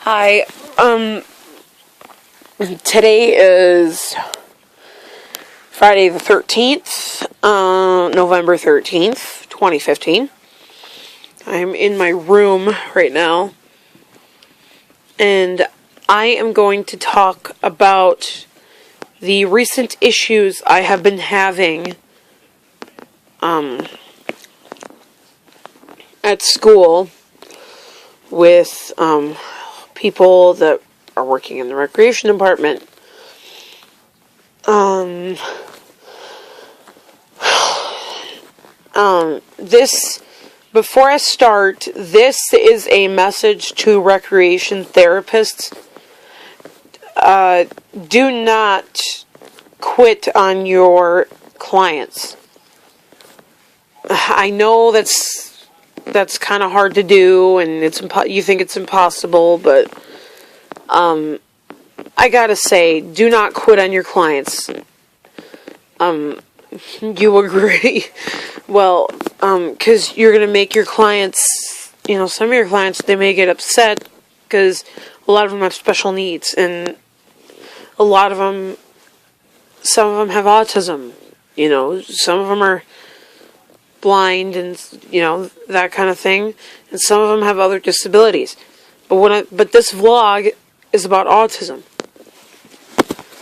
Hi, today is Friday the 13th, November 13th, 2015. I'm in my room right now, and I am going to talk about the recent issues I have been having, at school with, people that are working in the recreation department. Before I start, this is a message to recreation therapists. Do not quit on your clients. I know that's kind of hard to do, and you think it's impossible, but I gotta say, do not quit on your clients. You agree? Well, because you're gonna make your clients, some of your clients, they may get upset because a lot of them have special needs, and some of them have autism. Some of them are blind and that kind of thing, and some of them have other disabilities. But this vlog is about autism.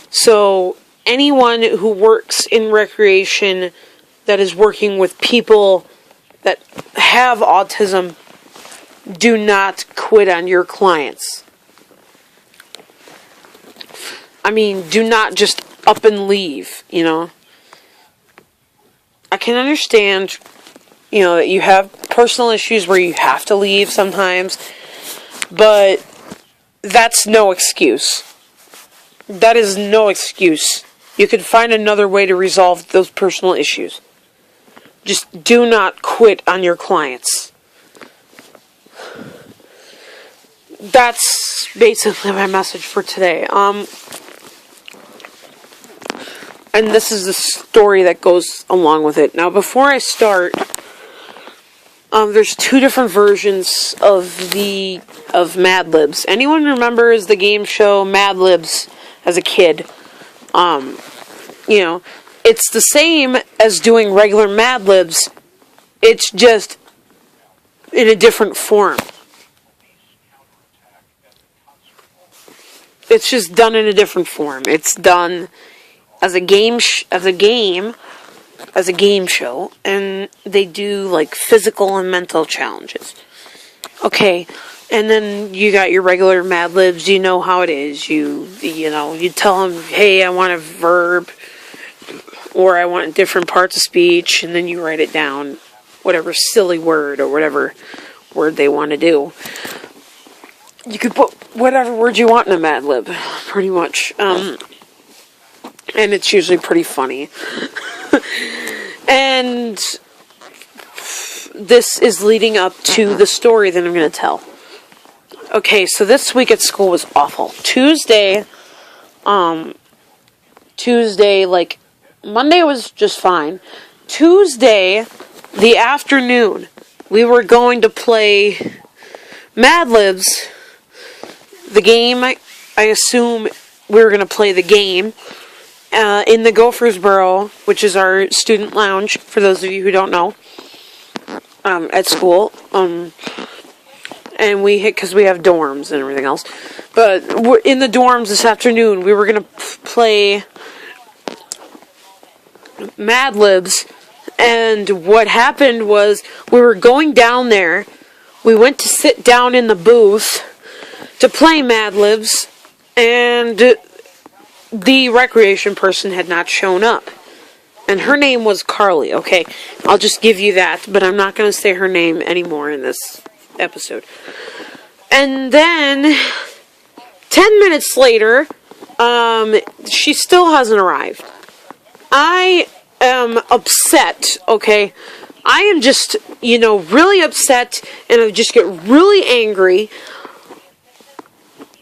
So anyone who works in recreation that is working with people that have autism, do not quit on your clients. I mean, do not just up and leave, I can understand, that you have personal issues where you have to leave sometimes, but that's no excuse. That is no excuse. You could find another way to resolve those personal issues. Just do not quit on your clients. That's basically my message for today. And this is the story that goes along with it. Now, before I start, there's two different versions of Mad Libs. Anyone remembers the game show Mad Libs as a kid? It's the same as doing regular Mad Libs. It's just in a different form. It's just done in a different form. It's done as a game show, and they do like physical and mental challenges. Okay, and then you got your regular Mad Libs. You know how it is. You tell them, hey, I want a verb, or I want different parts of speech, and then you write it down, whatever silly word or whatever word they want to do. You could put whatever word you want in a Mad Lib, pretty much. And it's usually pretty funny. And this is leading up to the story that I'm going to tell. Okay, so this week at school was awful. Tuesday, Monday was just fine. Tuesday, the afternoon, we were going to play Mad Libs. The game, I assume we were going to play the game in the Gophersboro, which is our student lounge, for those of you who don't know, at school. And because we have dorms and everything else. But in the dorms this afternoon, we were going to play Mad Libs. And what happened was, we were going down there. We went to sit down in the booth to play Mad Libs, and the recreation person had not shown up. And her name was Carly, okay? I'll just give you that, but I'm not going to say her name anymore in this episode. And then, 10 minutes later, she still hasn't arrived. I am upset, okay? I am just, really upset, and I just get really angry.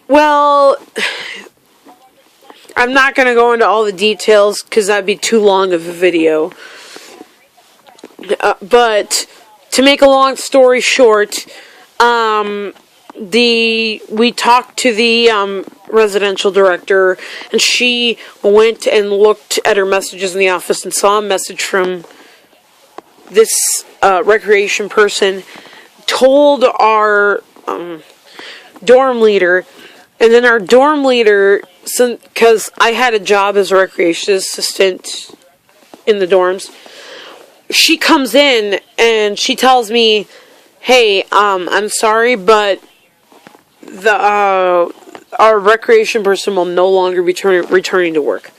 Well, I'm not going to go into all the details because that'd be too long of a video. But to make a long story short, we talked to the residential director, and she went and looked at her messages in the office and saw a message from this recreation person, told our dorm leader, and then our dorm leader, because I had a job as a recreation assistant in the dorms, she comes in and she tells me, hey, I'm sorry, but our recreation person will no longer be returning to work.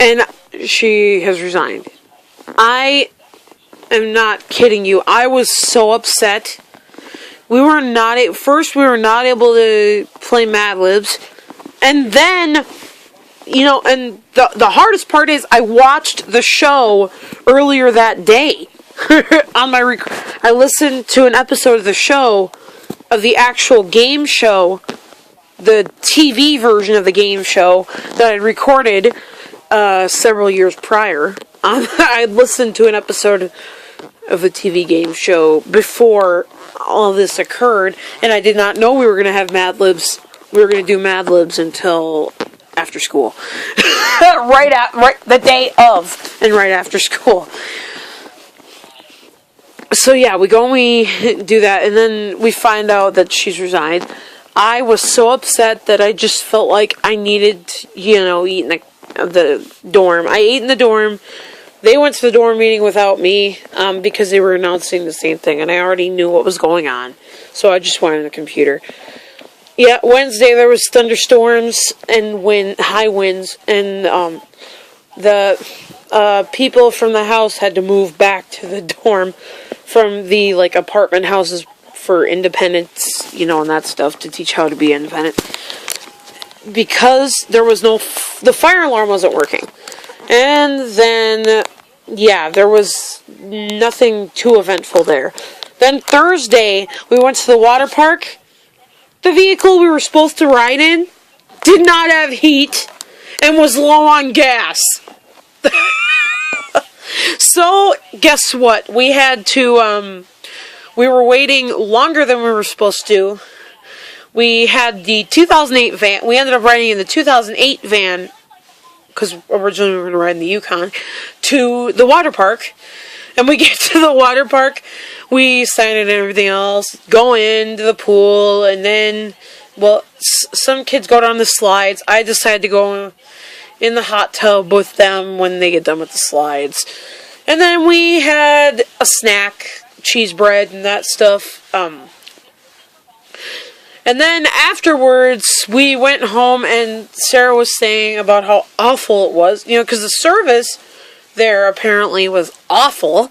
And she has resigned. I am not kidding you. I was so upset. First we were not able to play Mad Libs. And then, and the hardest part is I watched the show earlier that day. I listened to an episode of the show, of the actual game show, the TV version of the game show that I recorded several years prior. I listened to an episode of the TV game show before all this occurred, and I did not know we were going to have Mad Libs. We were going to do Mad Libs until after school. right the day of, and right after school. So yeah, we go and we do that, and then we find out that she's resigned. I was so upset that I just felt like I needed, eat in the dorm. I ate in the dorm. They went to the dorm meeting without me, because they were announcing the same thing, and I already knew what was going on. So I just went on the computer. Yeah, Wednesday there was thunderstorms and high winds, and the people from the house had to move back to the dorm from the apartment houses for independence, and that stuff, to teach how to be independent, because there was the fire alarm wasn't working. And then there was nothing too eventful there. Then Thursday we went to the water park. The vehicle we were supposed to ride in did not have heat and was low on gas. So, guess what? We had to, we were waiting longer than we were supposed to. We had the 2008 van. We ended up riding in the 2008 van, because originally we were going to ride in the Yukon, to the water park. And we get to the water park, we sign in and everything else, go into the pool, and then, some kids go down the slides. I decided to go in the hot tub with them when they get done with the slides. And then we had a snack, cheese bread and that stuff. And then afterwards, we went home, and Sarah was saying about how awful it was, because the service there apparently was awful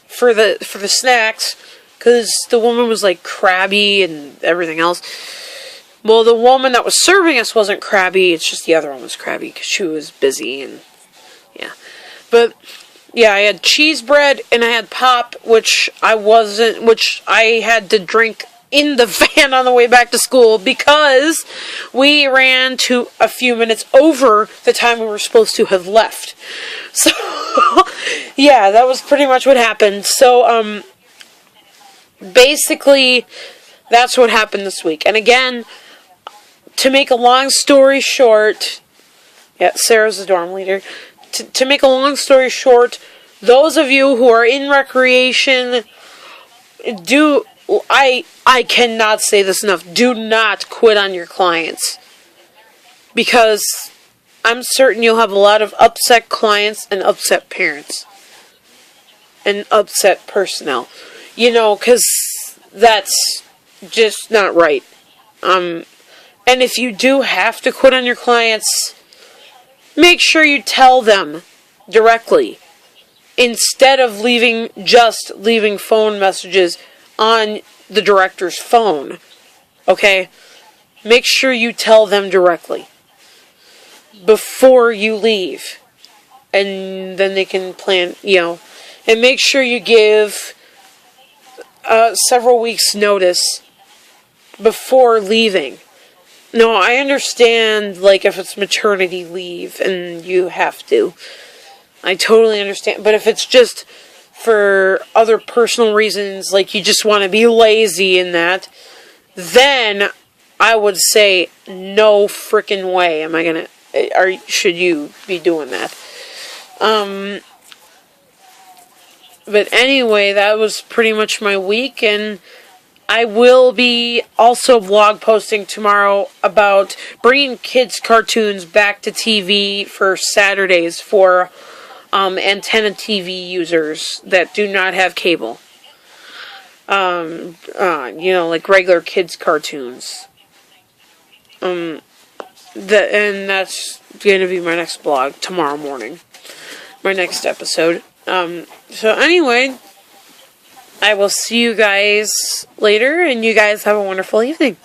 for the snacks, because the woman was crabby and everything else. Well, the woman that was serving us wasn't crabby, it's just the other one was crabby because she was busy, and but I had cheese bread and I had pop, which I had to drink in the van on the way back to school because we ran to a few minutes over the time we were supposed to have left. So, that was pretty much what happened. So, basically, that's what happened this week. And again, to make a long story short, Sarah's the dorm leader. To make a long story short, those of you who are in recreation, I cannot say this enough. Do not quit on your clients. Because I'm certain you'll have a lot of upset clients and upset parents. And upset personnel. Because that's just not right. And if you do have to quit on your clients, make sure you tell them directly. Instead of leaving phone messages on the director's phone. Okay? Make sure you tell them directly before you leave. And then they can plan, and make sure you give several weeks notice before leaving. No, I understand, if it's maternity leave and you have to. I totally understand. But if it's just for other personal reasons, like you just want to be lazy in that, then I would say no freaking way am I gonna, or should you be doing that. But anyway, that was pretty much my week, and I will be also blog posting tomorrow about bringing kids' cartoons back to TV for Saturdays for antenna TV users that do not have cable. Like regular kids' cartoons. And that's going to be my next blog tomorrow morning. My next episode. So anyway, I will see you guys later, and you guys have a wonderful evening.